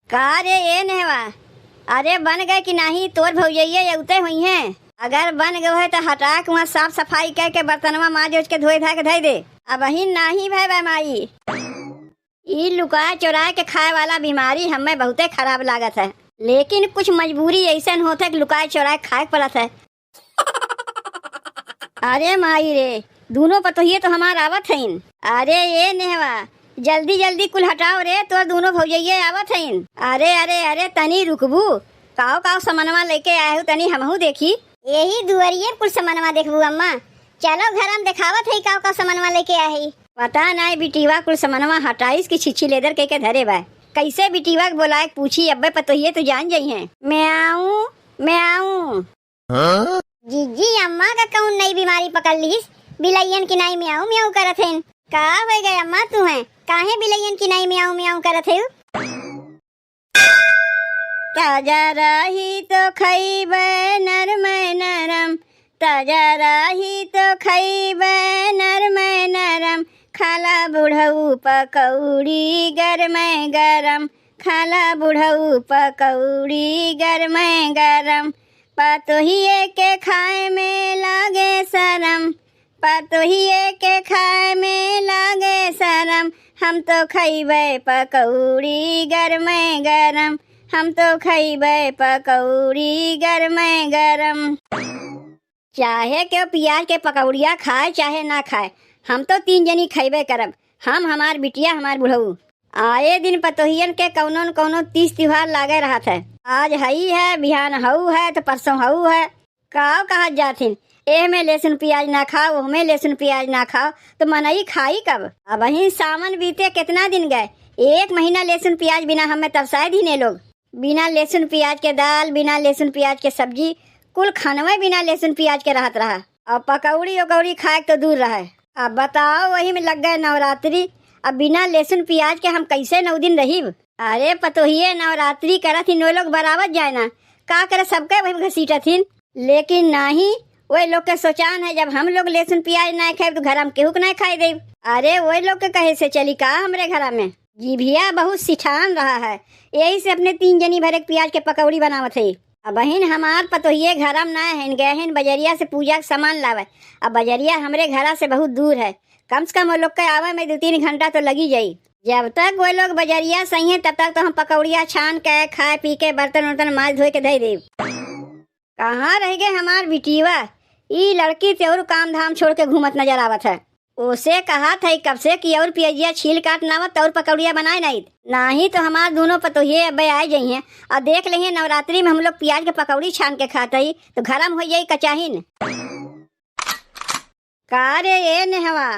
का रे ये नेहवा। अरे बन गए कि नहीं तोर भौजैया यउते हुई हैं। अगर बन गए है तो हटा के वहाँ साफ सफाई करके बर्तनवा माज के धोए धा के धई दे। अब ही नहीं भाई माई ई लुका चुरा के खाए वाला बीमारी हमें बहुते खराब लागत है, लेकिन कुछ मजबूरी ऐसा होता कि लुकाए चुराए खाए पड़त है। अरे माई रे दोनों पतोहिए तो हमार आवत हईन। अरे ये नेहवा जल्दी जल्दी कुल हटाओ रे तो दोनों भौजैये आवत हईन। अरे अरे अरे तनी रुकबू काओ काओ समनवा लेके आए हो तनी हमहू देखी। यही दुआरिये कुल समनवा देखबू अम्मा। चलो घर हम दिखावत है काओ काओ समनवा लेके आए। पता नहीं बिटीवा कुल समनवा हटाइस की छिछी लेदर के धरे बा। कैसे बिटीवा के बोलाए पूछी अब्बे पतोहिए तो जान जाई हैं। मैं आऊं। जीजी अम्मा का कौन नई बीमारी पकड़ लीस। बिलैयन की नाई म्याऊ म्याऊ करत हैं। का हो गए अम्मा तू है काहे बिलैयन की नाई म्याऊ म्याऊ करत है। ताजा रही तो खइबे नरम नरम, ताजा रही तो खइबे नरम नरम, खाला बुढ़ऊ पकौड़ी गरम गरम, खाला बुढ़ऊ पकौड़ी गरम गरम, पतोहिए के खाए में लागे शरम, पतोहिए के खाए में लागे शरम, हम तो खइबे पकौड़ी गरम गरम, हम तो खइबे पकौड़ी गरम गरम। चाहे क्यों प्याज के पकौड़िया खाए चाहे ना खाए हम तो तीन जनी खइबे करब। हम हमार बिटिया हमार बुढ़ऊ आए दिन पतोहियन के कौनो न कौनो तीज त्योहार लागे रहत है। आज हई है बिहान हऊ है तो परसों हऊ है। काव कहा जाथिन एह में लहसुन प्याज ना खाओ ओह में लहसुन प्याज ना खाओ तो मनई खाई कब। अब वही सावन बीते कितना दिन गए, एक महीना लहसुन प्याज बिना हमें तरसाए दीने लोग। बिना लहसुन प्याज के दाल बिना लहसुन प्याज के सब्जी कुल खानवे बिना लहसुन प्याज के रहत रहा। अब पकौड़ी उकौड़ी खाए तो दूर रहे। अब बताओ वही में लग गए नवरात्रि। अब बिना लहसुन प्याज के हम कैसे 9 दिन रही। अरे पतोहिए नवरात्रि करत ही नो लोग बराबर जाए ना का करे सबके वही घसीटा थीन, लेकिन नहीं वही लोग के सोचान है जब हम लोग लहसुन प्याज ना खाए तो घर हम केहू के ना खाई दे। अरे वही लोग के कहे से चली का हमरे घर में जीभिया बहुत सिठान रहा है, यही से अपने 3 जनी भरे प्याज के पकौड़ी बनावत है। अब बहन हमार पतोहिए घरम ना है गए हैं बजरिया से पूजा के सामान लावे। अब बजरिया हमरे घरा से बहुत दूर है, कम से कम वो लोग के आवे में 2-3 घंटा तो लगी जाई। जब तक वो लोग बजरिया सही है तब तक तो हम पकौड़िया छान के खाए पी के बर्तन वर्तन माज धोए के दे देव। कहाँ रह गए हमार बिटिवा। ई लड़की ते और काम धाम छोड़ के घूमत नजर आवत है। उसे कहा था कब से कि और पियजिया छील काट नावत और पकौड़िया बनाए नहीं तो हमार दोनों पतोहिए अब्बे आए जाइए और देख लेंगे नवरात्रि में हम लोग प्याज के पकौड़ी छान के खाते ही तो घरम हो जाई कचाहिन। का रे ये नेहवा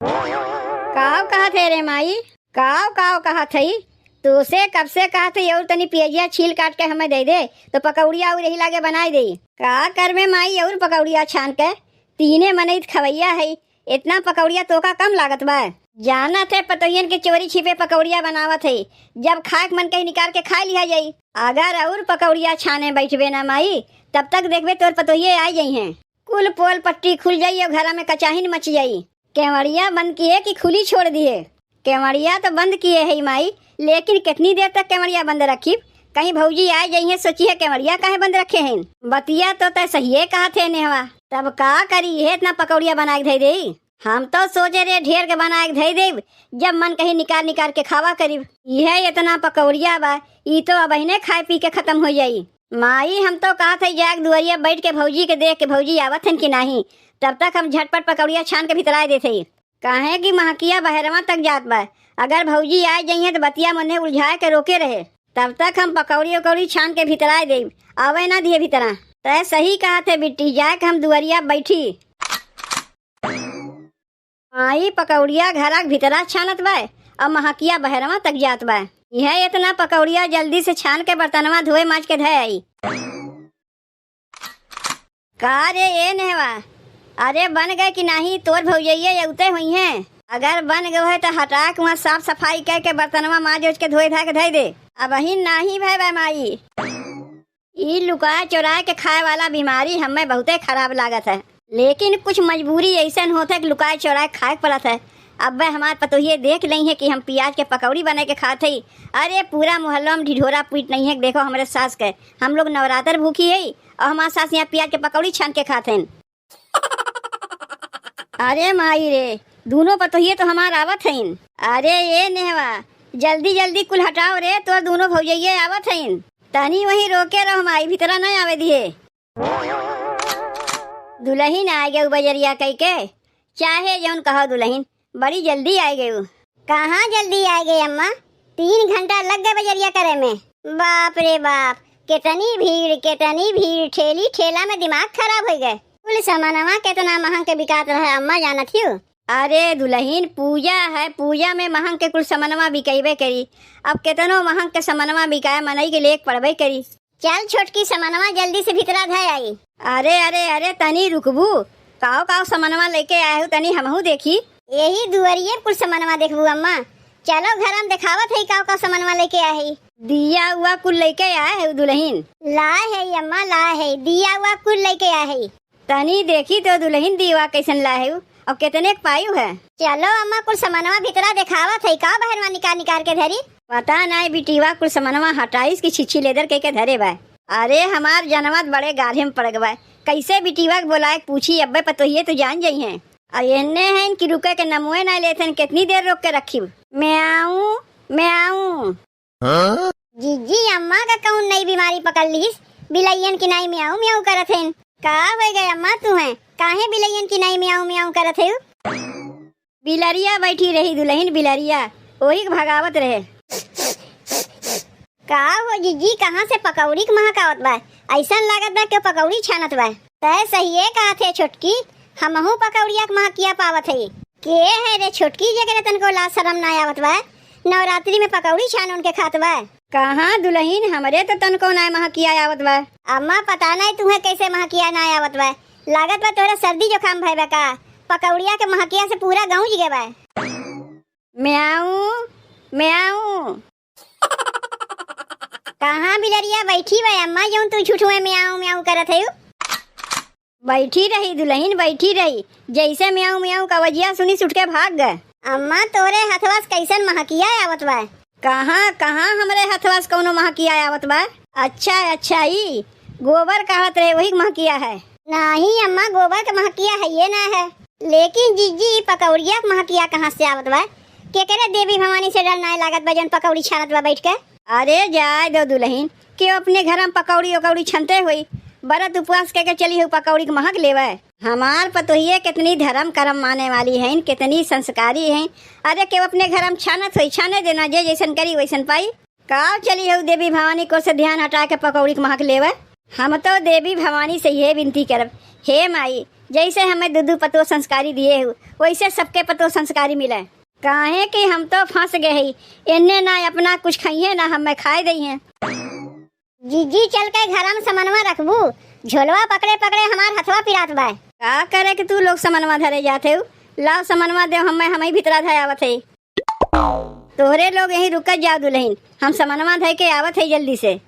काव कहा थे रे माई काव कहा थी तो उसे कब से कहा थे और तनी पियजिया छील काट के हमें दे दे तो पकौड़िया और यही लागे बनाए दे। का कर में माई और पकौड़िया छान के तीने मनईत खवैया है, इतना पकौड़िया तो का कम लागत बा। जाना थे पतोहियन के चोरी छिपे पकौड़िया बनावत है, जब खाए मन के निकाल के खा लिया जाई। अगर और पकौड़िया छाने बैठबे ना माई तब तक देखबे तोर पतोहिए आ जाई हैं। कुल पोल पट्टी खुल जाई और घर में कचाहिन मच जाई। केवड़िया बंद किए कि खुली छोड़ दिए। केवड़िया तो बंद किए है माई, लेकिन कितनी देर तक केवड़िया बंद रखी। कहीं भौजी आ जाइए सोची है केवड़िया काहे बंद रखे हैं। बतिया तो तय सही कहा थे नेहवा, तब का करी है इतना पकौड़िया बना के धई दे। हम तो सोचे रे ढेर के बना के धई देव, जब मन कहीं निकाल के खावा करीब। यह इतना पकौड़िया बा ई तो अब ने खाए पी के खत्म हो जाई। माई हम तो कहा थे जाग दुआरिया बैठ के भौजी के देख के भौजी आवत हैं कि नहीं, तब तक हम झटपट पकौड़िया छान के भीतर आए देते। काहे कि महकिया बहरवा तक जात बा, अगर भौजी आ जाइए तो बतिया मने उलझाए के रोके रहे। तब तक हम पकौड़ी उकौड़ी छान के भीतर आए दे आवे ना दिए भीतरा। तय सही कहा थे बिट्टी जाए के हम दुआरिया बैठी। आई पकौड़िया घरा के भीतरा छानत बा और महकिया बहरवा तक जात बा। यह इतना पकौड़िया जल्दी से छान के बर्तनवा धोए माज के धय आई। का रे ये नेहवा। अरे बन गए कि नहीं तोर भौजैया यउते हुई हैं। अगर बन गए है तो हटा के वहाँ साफ सफाई करके बर्तनवा माज के धोए धा के धई दे। अब ही नहीं भाई माई ई लुका चुरा के खाए वाला बीमारी हमें बहुते खराब लागत है, लेकिन कुछ मजबूरी ऐसा होता है कि लुकाए चुराए खाए पड़त है। अब वह हमार पतोहिए देख ली है कि हम प्याज के पकौड़ी बना के खाते ही। अरे पूरा मोहल्ला में ढिढोरा पीट नहीं है। देखो हमारे सास के, हम लोग नवरात्र भूखी है और हमारे सास यहाँ प्याज के पकौड़ी छान के खाते हैं। अरे माई रे, दोनों पतोहिए तो हमार आवत हैं। अरे ये नेहवा, जल्दी जल्दी कुल हटाओ रे, तो दोनों भौजाइये आवत हैं। तनी वहीं रोके रहो, माई भीतरा नहीं आवे दिए। दुल्हन आ गए बजरिया कह के, चाहे जौन कहो दुल्हन, बड़ी जल्दी आ गए। कहाँ जल्दी आ गई अम्मा, 3 घंटा लग गए बजरिया करे में। बाप रे बाप, कितनी भीड़, ठेली ठेला में दिमाग खराब हो गए। कुल सामानवा कितना महंग के बिकात रहे अम्मा, जानत हो? अरे दुल्हन, पूजा है, पूजा में महंग के कुल सामानवा बिकेबे करी। अब कितनो महंग के सामानवा बिकाए, मनई के लेक पड़बे करी। चल छोटकी, सामानवा जल्दी से भीतरा धाय आई। अरे अरे अरे, तनी रुकबू, काओ काओ सामानवा लेके आए हो, तनी हमहू देखी। यही दुआरिये कुल सामानवा देखबू अम्मा। चलो घर में दिखावत है काओ काओ सामानवा लेके आए। दिया हुआ कुल लेके आए है दुल्हन। लाए है अम्मा, लाए है, दिया हुआ कुल लेके आए है। तनी देखी तो दुल्हन, दीवा कैसन लाए हो और कितने पायु है। चलो अम्मा, कुल सामानवा भीतरा दिखावत है। का बहनवा निकाल के धरी? पता नहीं बिटिवा, कुल सामानवा हटाइस की छिछी लेदर के धरे बा। अरे हमार जनमत बड़े गाढ़े में पड़ गए। कैसे बिटिवा के बोलाए पूछी, अब्बे पतोहिए तो जान जाई हैं। और एने हैं कि रुके के नमुए ना लेते, कितनी देर रोक के रखी। मैं आऊं। जीजी अम्मा का कौन नई बीमारी पकड़ लीस? बिलैयन की नाई म्याऊ म्याऊ करत हैं। का हो गए अम्मा तू है? काहे बिलैयन की नाई म्याऊ म्याऊ करत है? बिलरिया बैठी रही दुल्हन, बिलरिया वही भगावत रहे। का हो जीजी, कहाँ से पकौड़ी के महकावत बा? ऐसा लागत बा के पकौड़ी छानत बा। तय सही है कहा थे छोटकी, हमहू पकौड़िया के महकिया पावत है। के है रे छोटकी, जगह तनको लाज शरम ना आवत बा? नवरात्रि में पकौड़ी छान उनके खात बा। कहाँ दुल्हन, हमरे तो तनको ना महकिया आवत बा। अम्मा पता नहीं तुम्हें कैसे महकिया ना आवत बा। लागत बा तोरा सर्दी जुकाम भय बा का? पकौड़िया के महकिया से पूरा गाँव जगे बा। म्याऊ। कहाँ बिलरिया बैठी बा अम्मा, जौन तू झूठुए म्याऊ म्याऊ करत है? बैठी रही दुल्हन, बैठी रही, जैसे म्याऊ म्याऊ का वजिया सुनी सुट के भाग गए। अम्मा तोरे हथवा से कैसन महकिया आवत बा? कहाँ हमरे हथवा से कौनो महकिया आवत बा? अच्छा ही गोबर कहत रहे, वही महकिया है। नहीं अम्मा, गोबर का महकिया है ये ना है। लेकिन जीजी पकौड़िया का महकिया कहाँ से आवत बा? केकरे देवी भवानी से डर ना लागत बा जौन पकौड़ी छानत बा बैठ के? अरे जाए दो दुल्हन, के अपने घर में पकौड़ी उकौड़ी छनते हुई बरत उपवास के चली हुई पकौड़ी के महक लेवे। हमार पतोहिए कितनी धर्म कर्म माने वाली हैं, कितनी संस्कारी हैं। अरे के अपने घर में छानत हुई, छाने देना, जे जैसन करी वैसन पाई। का चली हुई देवी भवानी को से ध्यान हटा के पकौड़ी के महक लेवे। हम तो देवी भवानी से ये विनती करब, हे माई, जैसे हमें दुदू पतो संस्कारी दिए हो, वैसे सबके पतो संस्कारी मिले। काहे कि हम तो फंस गए ही, इन्ने ना अपना कुछ खाइए ना हमें खाए दी हैं। जीजी चल के घर में सामानवा रखबू, झोलवा पकड़े पकड़े हमार हथवा पिरात बा। का करे कि तू लोग सामानवा धरे जाते हो? लाओ सामानवा दे, हमें भीतरा धरे आवत है। तोहरे लोग यहीं रुक जाओ दुल्हन, हम सामानवा धरे के आवत है जल्दी से।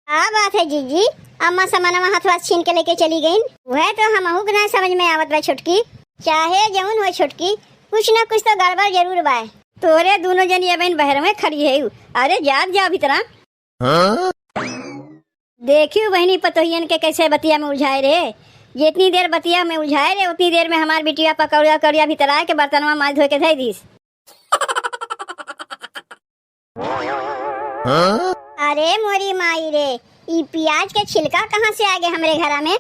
आ बात है जीजी, अम्मा सामानवा हथवा छीन के लेके चली गई। वह तो हमहू के ना समझ में आवत बा छोटकी। चाहे जौन हो छोटकी, कुछ ना कुछ तो गड़बड़ जरूर बा। तोरे दोनों जनी बहन बहर में खड़ी है। अरे जा भीतरा। देखियो बहनी पतोहियन के कैसे बतिया में उलझाए रे। जितनी देर बतिया में उलझाए रे, उतनी देर में हमार बिटिया पकौड़िया कौड़िया भीतर आए के बर्तनवा माज धो के धई दीस। अरे मोरी माई रे, ई प्याज के छिलका कहाँ से आ गए हमरे घरा में?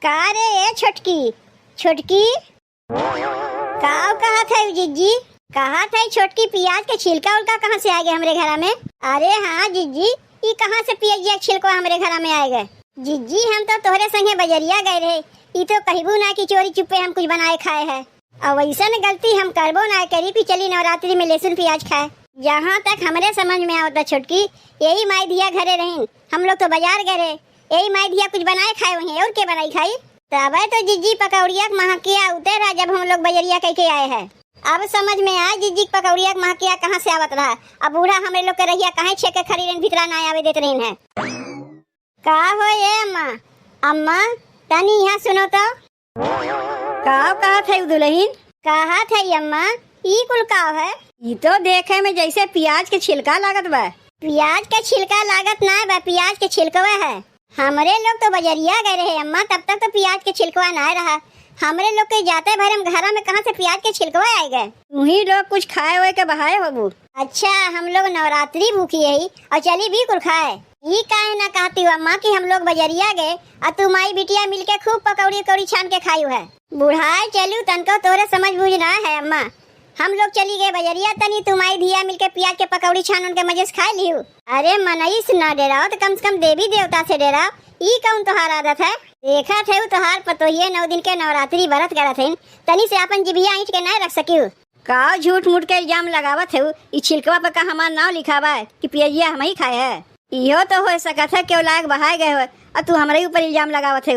का रे ये छोटकी का कहा था जीजी? कहा था छोटकी प्याज के छिलका उलका कहाँ से आ गए हमरे घरा में? अरे हाँ जीजी, ये कहाँ से प्याज के छिलका हमरे घरा में आए गए? जीजी हम तो तोहरे संगे बजरिया गए रहे, ये तो कहबू ना कि चोरी चुपे हम कुछ बनाए खाए है। और वैसा गलती हम करबो ना करी कि चली नवरात्रि में लहसुन प्याज खाए। जहाँ तक हमरे समझ में आवता छोटकी, यही माई दिया घरे रही, हम लोग तो बाजार गए रहे, यही माई दिया कुछ बनाए खाए वहीं, और के बनाई खाई? तब तो जीजी पकौड़िया के महकिया उतरा जब हम लोग बजरिया कह के आए हैं। अब समझ में आया जीजी पकौड़िया के महकिया कहाँ से आवत रहा। अब बूढ़ा हमरे लोग के रहिया कहाँ छे के खड़ी रही भीतरा ना आवे देते रही है। का हो ये अम्मा तनी यहाँ सुनो तो। का कहा था दुल्हन? कहा था अम्मा ई कुल का है? ई तो देखे में जैसे प्याज के छिलका लागत बा। प्याज के छिलका लागत ना बा, प्याज के छिलकवा है। हमरे लोग तो बजरिया गए रहे अम्मा, तब तक तो प्याज के छिलकवा ना रहा। हमरे लोग के जाते भरे हम घरा में कहाँ से प्याज के छिलकवा आए गए? तुही लोग कुछ खाए हुए के बहाए होबू। अच्छा हम लोग नवरात्रि भूखी है और चली भी कुल खाए। ये काहे ना कहती हो अम्मा कि हम लोग बजरिया गए और तुम आई बिटिया मिलके खूब पकौड़ी कौड़ी छान के खाई है। बुढ़ाए चलू तनको तोरे समझ बूझ ना है अम्मा। हम लोग चली गए बजरिया तनी तुम आई धिया मिलके प्याज के पकौड़ी छान उनके मजे से खा लियो। अरे मनई से ना डराओ तो कम से कम देवी देवता से डराओ। ई कौन तोहार आदत है? देखा थे तोहार पतोहिए 9 दिन के नवरात्रि व्रत करत है, तनी से अपन जिबिया ईंट के ना रख सकियो। का झूठ मूठ के इल्जाम लगावत है? ई छिलकवा पे का हमार नाम लिखा बा कि पियजिया हम ही खाए है? इहो तो हो सकत है के लायक बहाए गए हो और तू हमारे ऊपर इल्जाम लगावत है।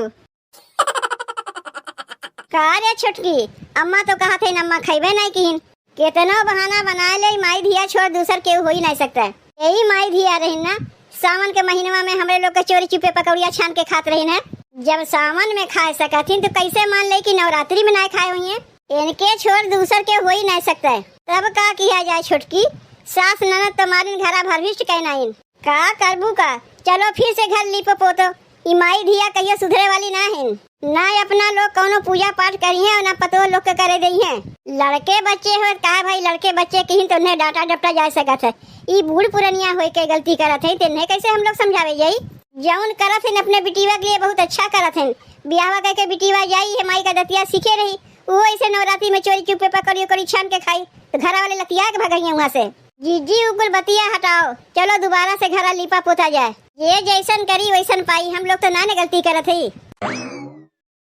का रे छोटकी, अम्मा तो कहा थे अम्मा खइबे नहीं किन। केतना बहाना बना ले, माई धिया छोड़ दूसर के हो ही नहीं सकता। यही माई धिया रही ना, सावन के महीनवा में हमरे लोग के चोरी चुपे पकौड़िया छान के खात रही ना। जब सावन में खाए सकथिन तो कैसे मान ले कि नवरात्रि में ना खाए हुई है? इनके छोड़ दूसर के हो ही नहीं सकता है। तब का किया जाए छोटकी? सास ननद तुम्हारी घरा भरभिष्ट कहना का करबू का? चलो फिर से घर लिपो पोतो। ई माई धिया कहियो सुधरे वाली ना है। ना अपना लोग कौनो पूजा पाठ करी है और ना पतो लोग के करे दी है। लड़के बच्चे हो का भाई, लड़के बच्चे कहीं तो उन्हें डांटा डपटा जा सकत है। ई बूढ़ पुरनिया होए के गलती करत है, तेने कैसे हम लोग समझावे जाई? जौन करत है अपने बिटिवा के लिए बहुत अच्छा करत है। ब्याहवा करके बिटिवा जाई है माई का दतिया सीखे रही, वो ऐसे नवरात्रि में चोरी चुपे पकड़ी करी छान के खाई तो घर वाले लतिया के भगाई वहाँ से। जीजी उकुल बतिया हटाओ, चलो दोबारा से घर लिपा पोता जाए। ये जैसन करी वैसन पाई, हम लोग तो ना गलती करत है।